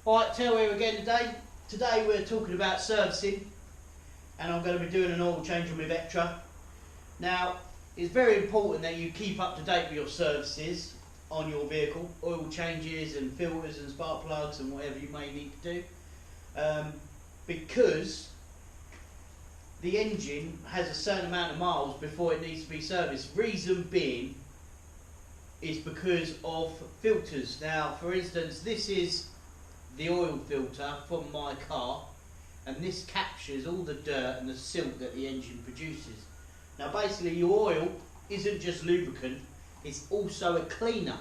Alright, Terry again today. Today we're talking about servicing, and I'm going to be doing an oil change on my Vectra. Now, it's very important that you keep up to date with your services on your vehicle, oil changes and filters and spark plugs and whatever you may need to do, because the engine has a certain amount of miles before it needs to be serviced. Reason being is because of filters. Now, for instance, this is the oil filter from my car, and this captures all the dirt and the silt that the engine produces. Now basically your oil isn't just lubricant, it's also a cleaner.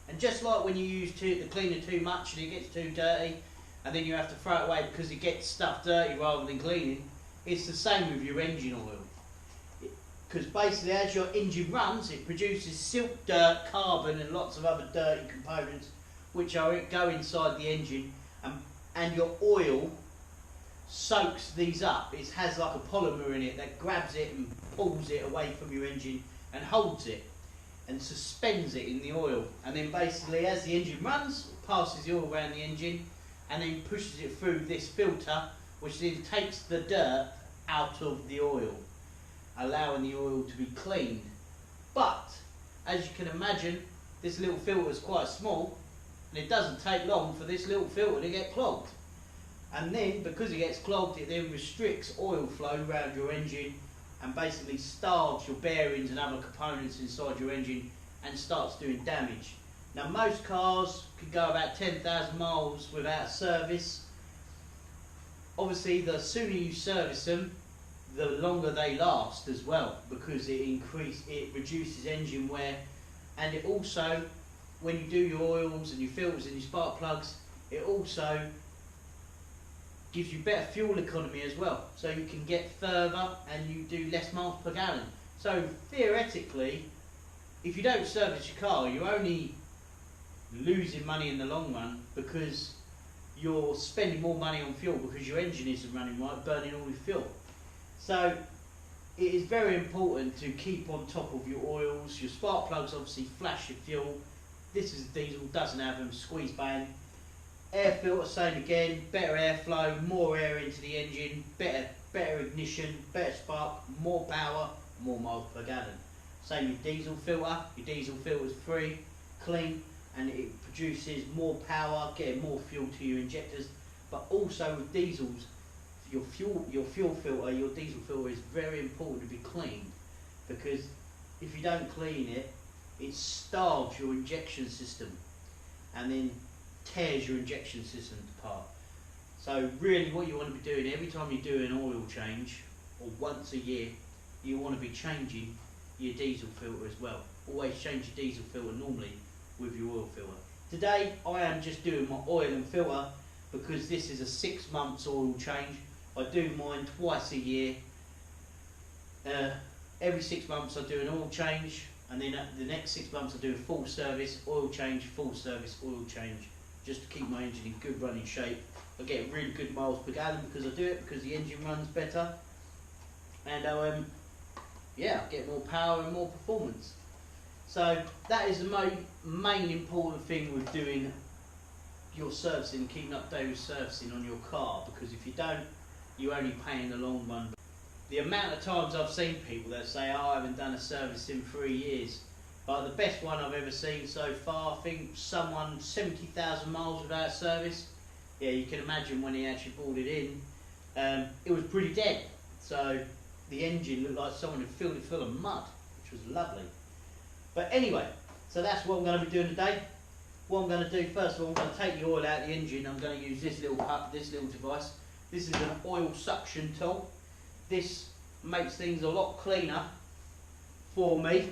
And just like when you use the cleaner too much and it gets too dirty and then you have to throw it away because it gets stuff dirty rather than cleaning, it's the same with your engine oil. Because basically as your engine runs, it produces silt, dirt, carbon and lots of other dirty components which go inside the engine, and your oil soaks these up. It has like a polymer in it that grabs it and pulls it away from your engine and holds it and suspends it in the oil, and then basically as the engine runs, it passes the oil around the engine and then pushes it through this filter, which then takes the dirt out of the oil, allowing the oil to be cleaned. But as you can imagine, this little filter is quite small, and it doesn't take long for this little filter to get clogged. And then, because it gets clogged, it then restricts oil flow around your engine and basically starves your bearings and other components inside your engine and starts doing damage. Now, most cars can go about 10,000 miles without service. Obviously, the sooner you service them, the longer they last as well, because it reduces engine wear, and it also, when you do your oils and your filters and your spark plugs, it also gives you better fuel economy as well, so you can get further and you do less miles per gallon. So theoretically, if you don't service your car, you're only losing money in the long run, because you're spending more money on fuel because your engine isn't running right, burning all your fuel. So it is very important to keep on top of your oils. Your spark plugs obviously flash your fuel. This is diesel, doesn't have them, squeeze bang. Air filter, same again, better airflow, more air into the engine, better ignition, better spark, more power, more miles per gallon. Same with diesel filter. Your diesel filter is free, clean, and it produces more power, getting more fuel to your injectors. But also with diesels, your fuel filter, your diesel filter is very important to be cleaned, because if you don't clean it, it starves your injection system and then tears your injection system apart. So really what you want to be doing every time you do an oil change, or once a year, you want to be changing your diesel filter as well. Always change your diesel filter normally with your oil filter. Today I am just doing my oil and filter because this is a 6 months oil change. I do mine twice a year. Every 6 months I do an oil change, and then the next 6 months I do a full service, oil change, full service, oil change, just to keep my engine in good running shape. I get really good miles per gallon because I do it, because the engine runs better, and yeah, I get more power and more performance. So that is the main important thing with doing your servicing, keeping up to date with servicing on your car, because if you don't, you only pay in the long run. The amount of times I've seen people that say, oh, I haven't done a service in 3 years. But the best one I've ever seen so far, I think someone 70,000 miles without a service. Yeah, you can imagine when he actually brought it in, it was pretty dead. So the engine looked like someone had filled it full of mud, which was lovely. But anyway, so that's what I'm going to be doing today. What I'm going to do, first of all, I'm going to take the oil out of the engine. I'm going to use this little cup, this little device. This is an oil suction tool. This makes things a lot cleaner for me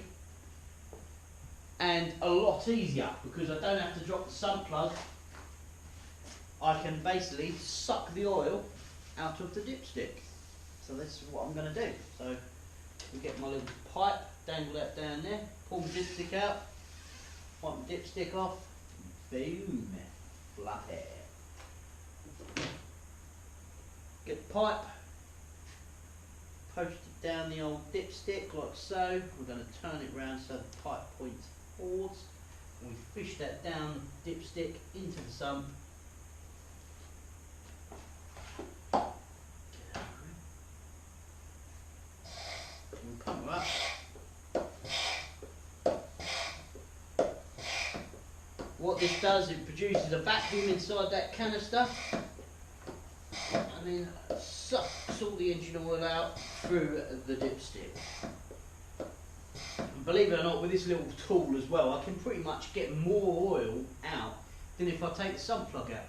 and a lot easier, because I don't have to drop the sump plug. I can basically suck the oil out of the dipstick. So this is what I'm going to do. So we get my little pipe, dangle that down there, pull the dipstick out, wipe the dipstick off, boom, fluffy. Get the pipe, post it down the old dipstick like so. We're going to turn it round so the pipe points forwards, and we fish that down the dipstick into the sump, what this does, it produces a vacuum inside that canister and then sucks all the engine oil out through the dipstick. And believe it or not, with this little tool as well, I can pretty much get more oil out than if I take the sump plug out.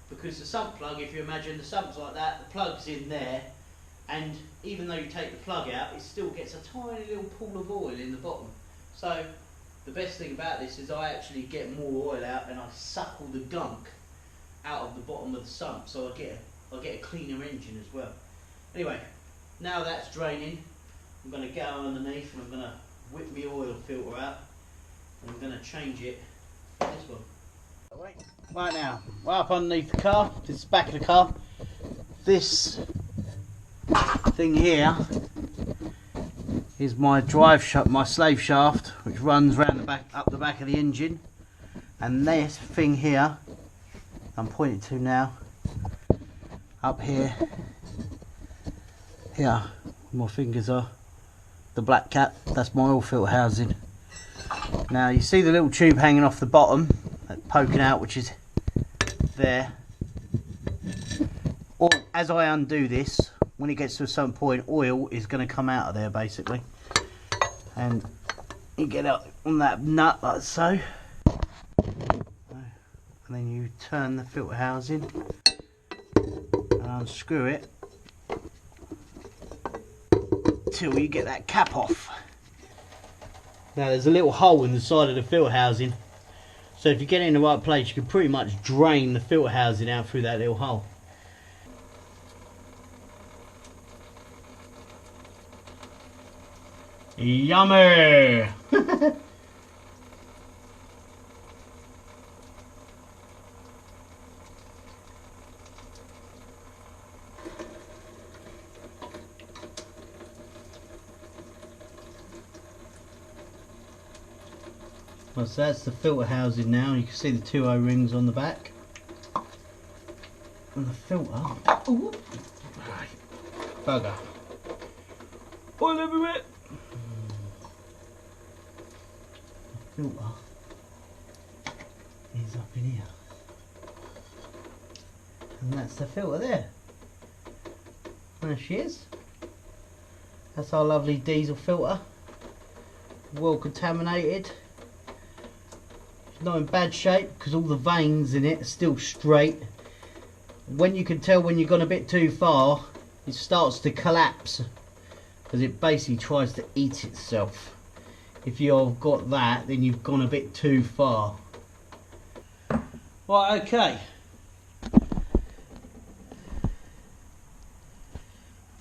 Because the sump plug, if you imagine the sump's like that, the plug's in there, and even though you take the plug out, it still gets a tiny little pool of oil in the bottom. So the best thing about this is I actually get more oil out and I suck all the gunk out of the bottom of the sump, so I get a cleaner engine as well. Anyway, now that's draining, I'm going to go underneath and I'm going to whip my oil filter out and I'm going to change it for this one. Right now, right up underneath the car, this is the back of the car. This thing here is my drive shaft, my slave shaft, which runs round the back, up the back of the engine. And this thing here, I'm pointing to now, up here, where my fingers are, the black cap, that's my oil filter housing. Now you see the little tube hanging off the bottom, poking out, which is there. Or as I undo this, when it gets to a certain point, oil is going to come out of there basically, and you get up on that nut like so, and then you turn the filter housing and unscrew it till you get that cap off. Now there's a little hole in the side of the filter housing, so if you get it in the right place you can pretty much drain the filter housing out through that little hole. Yummy! Well, so that's the filter housing now. You can see the two O-rings on the back. And the filter... Ooh. Bugger. Oil everywhere! The filter is up in here. And that's the filter there. There she is. That's our lovely diesel filter. Well contaminated. Not in bad shape because all the veins in it are still straight. When you can tell when you've gone a bit too far, it starts to collapse because it basically tries to eat itself. If you've got that, then you've gone a bit too far. Right, okay.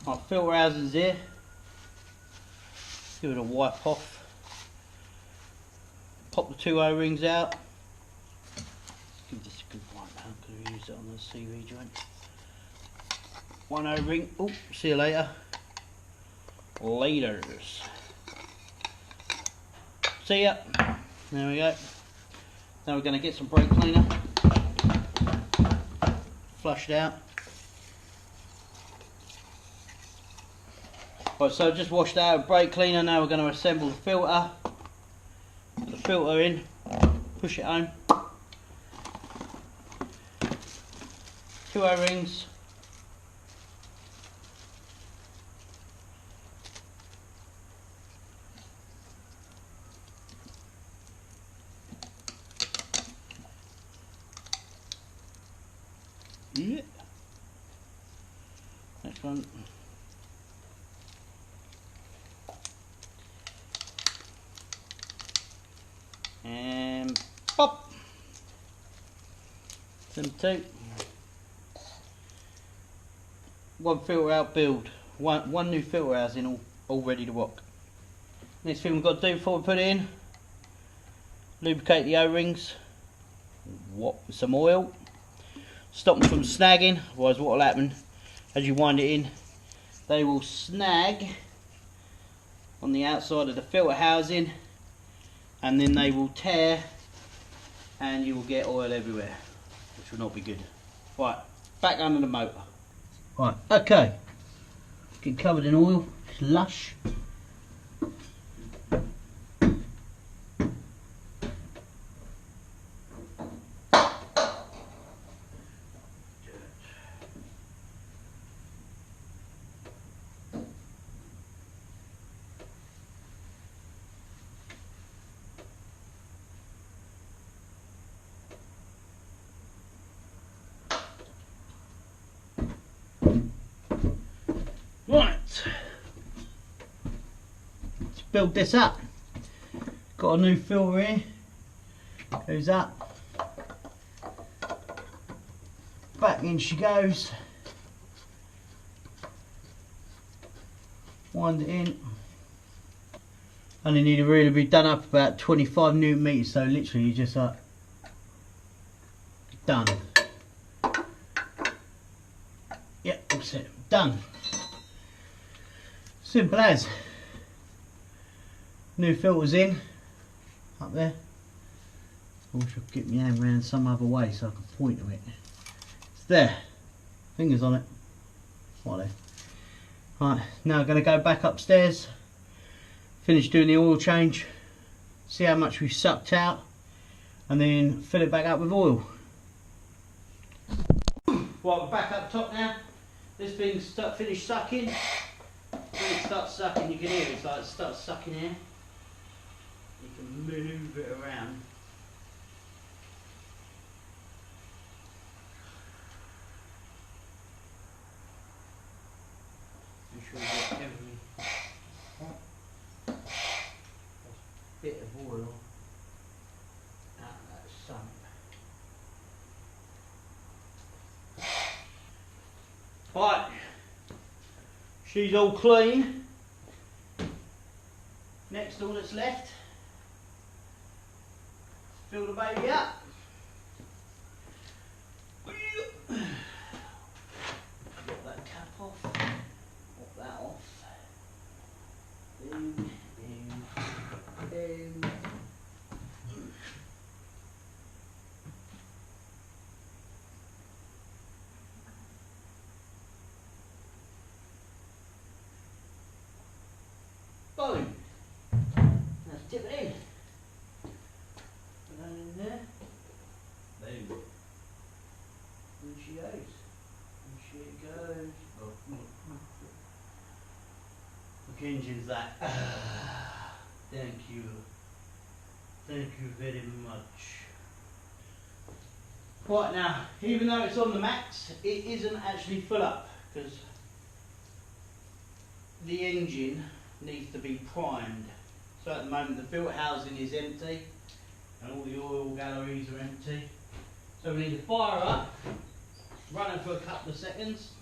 Our filter housing's here. Give it a wipe off. Pop the two O-rings out. Give this a good wipe now because we used it on the CV joint. One O-ring. Oh, see you later. Laters. See ya. There we go. Now we're going to get some brake cleaner. Flush it out. Right, so just washed out with brake cleaner. Now we're going to assemble the filter. Put the filter in. Push it home. Two O-rings. Yeah. Next one. And pop. Them two. One filter out build. One new filter housing all ready to rock. Next thing we've got to do before we put it in, lubricate the O-rings. With some oil. Stop them from snagging, otherwise what will happen as you wind it in, they will snag on the outside of the filter housing and then they will tear and you will get oil everywhere, which will not be good. Right, back under the motor. Right, okay, get covered in oil, it's lush. build this up. Got a new filter here. Goes up. Back in she goes. Wind it in. Only need to really be done up about 25 newton meters, so literally you just like done. Yep, that's it. Done. Simple as. New filters in up there. I wish I could get my hand around some other way so I can point to it. It's there. Fingers on it. Right there. Right, now I'm going to go back upstairs, finish doing the oil change, see how much we've sucked out, and then fill it back up with oil. Right, we're back up top now. This thing's finished sucking. When it starts sucking, you can hear it. It's like it starts sucking air. You can move it around. Make sure you get every bit of oil out of that sump. Right, she's all clean. Next, all that's left, fill the baby up. Get that cap off, pop that off. Boom, boom, boom. Boom. Let's dip it in. Put that in there. Boom. And she goes. And she goes. Oh, look, engine's that. Thank you. Thank you very much. Right now, even though it's on the max, it isn't actually full up because the engine needs to be primed. So at the moment the filter housing is empty and all the oil galleries are empty. So we need to fire up, run it for a couple of seconds,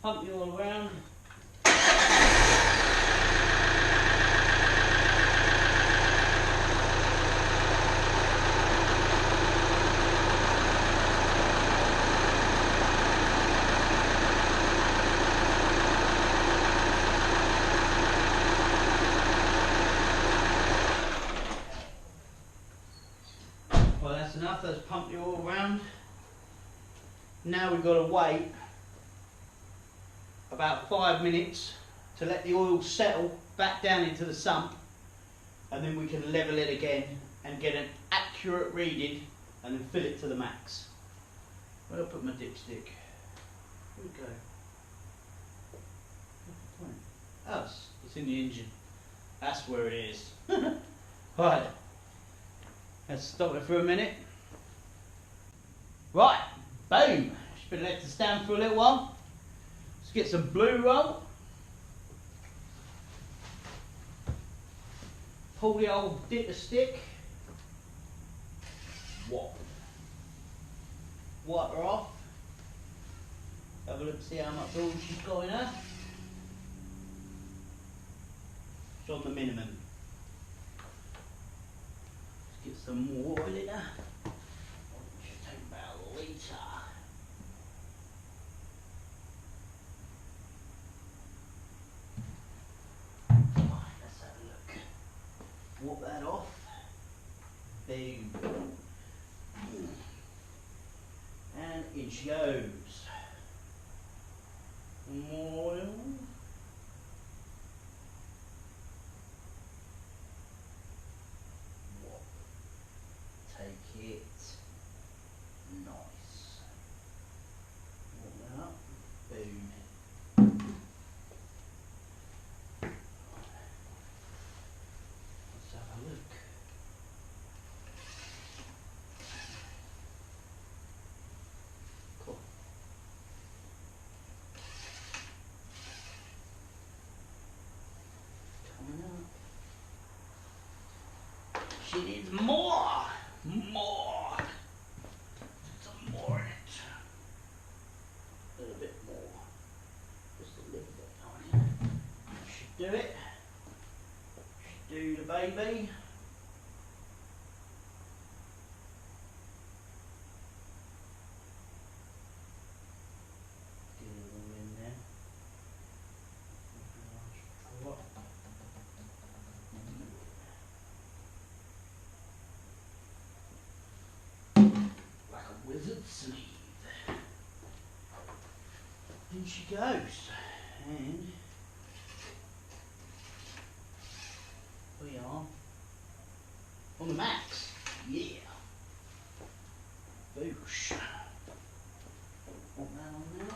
pump the oil around. Well, that's enough, let's pump the oil around. Now we've got to wait about 5 minutes to let the oil settle back down into the sump, and then we can level it again and get an accurate reading and then fill it to the max. Where do I put my dipstick? Where we go? Oh, it's in the engine. That's where it is. Right. Let's stop it for a minute. Right, boom. Just been let to stand for a little while. Let's get some blue roll. Pull the old dipper stick. Wipe her off. Have a look, see how much oil she's got in her. It's on the minimum. Get some more oil in her. Should take about a litre. Right, let's have a look. Walk that off. Boom. And in she goes. More oil. Take it. Nice. Warm that up. Boom. Let's have a look. Cool. She needs more. More. Some more in it. A little bit more. Just a little bit on it. Should do it. Should do the baby. Get it all in there. Like a wizard's sleeve. In she goes. And we are on the max. Yeah. Boosh. Want that on there.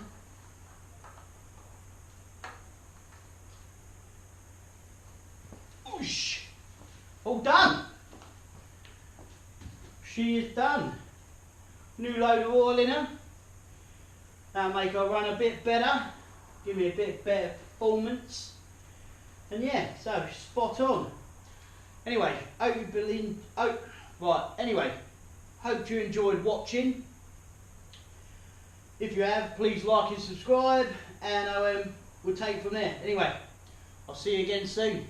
Whoosh. All done. She is done. New load of oil in her. That'll make her run a bit better. Give me a bit better performance. And yeah, so spot on. Anyway, anyway, hope you enjoyed watching. If you have, please like and subscribe, and we'll take it from there. Anyway, I'll see you again soon.